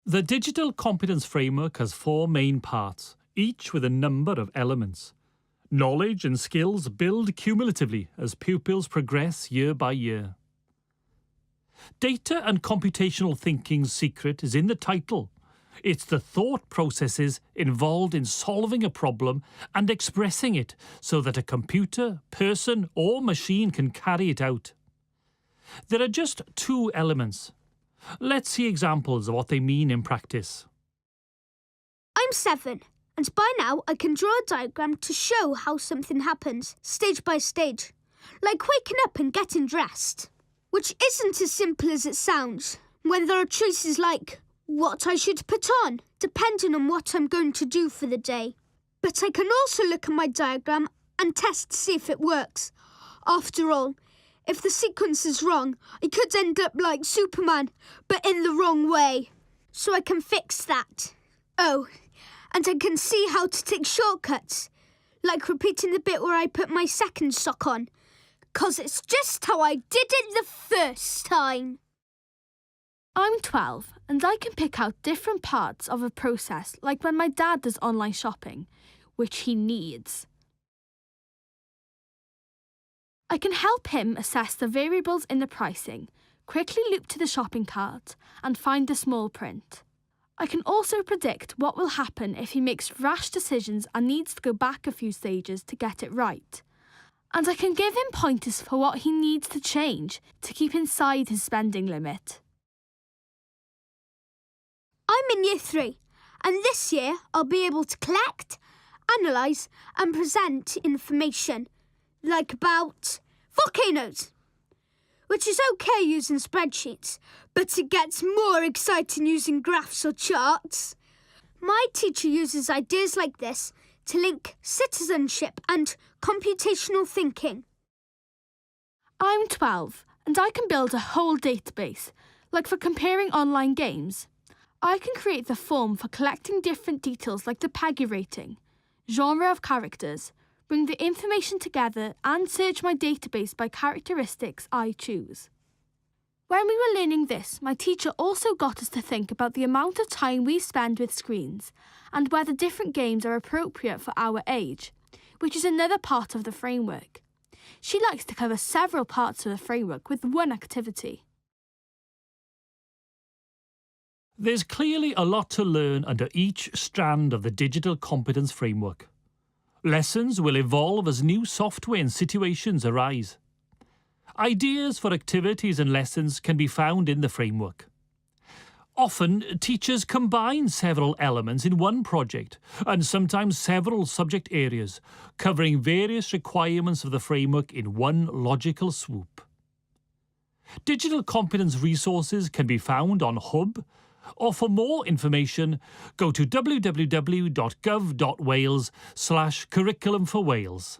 The Digital Competence Framework has 4 main parts, each with a number of elements. Knowledge and skills build cumulatively as pupils progress year by year. Data and computational thinking's secret is in the title. It's the thought processes involved in solving a problem and expressing it so that a computer, person or machine can carry it out. There are just 2 elements. Let's see examples of what they mean in practice. I'm 7, and by now I can draw a diagram to show how something happens, stage by stage, like waking up and getting dressed. Which isn't as simple as it sounds, when there are choices like what I should put on, depending on what I'm going to do for the day. But I can also look at my diagram and test to see if it works. After all, if the sequence is wrong, I could end up like Superman, but in the wrong way. So I can fix that. Oh, and I can see how to take shortcuts, like repeating the bit where I put my second sock on, 'cause it's just how I did it the first time. I'm 12 and I can pick out different parts of a process, like when my dad does online shopping, which he needs. I can help him assess the variables in the pricing, quickly loop to the shopping cart and find the small print. I can also predict what will happen if he makes rash decisions and needs to go back a few stages to get it right. And I can give him pointers for what he needs to change to keep inside his spending limit. I'm in year 3, and this year I'll be able to collect, analyse and present information, like about volcanoes, which is okay using spreadsheets, but it gets more exciting using graphs or charts. My teacher uses ideas like this to link citizenship and computational thinking. I'm 12 and I can build a whole database, like for comparing online games. I can create the form for collecting different details like the PEGI rating, genre of characters, bring the information together and search my database by characteristics I choose. When we were learning this, my teacher also got us to think about the amount of time we spend with screens and whether different games are appropriate for our age, which is another part of the framework. She likes to cover several parts of the framework with one activity. There's clearly a lot to learn under each strand of the Digital Competence Framework. Lessons will evolve as new software and situations arise. Ideas for activities and lessons can be found in the framework. Often, teachers combine several elements in one project, and sometimes several subject areas, covering various requirements of the framework in one logical swoop. Digital competence resources can be found on Hub, or for more information, go to www.gov.wales/curriculum for Wales.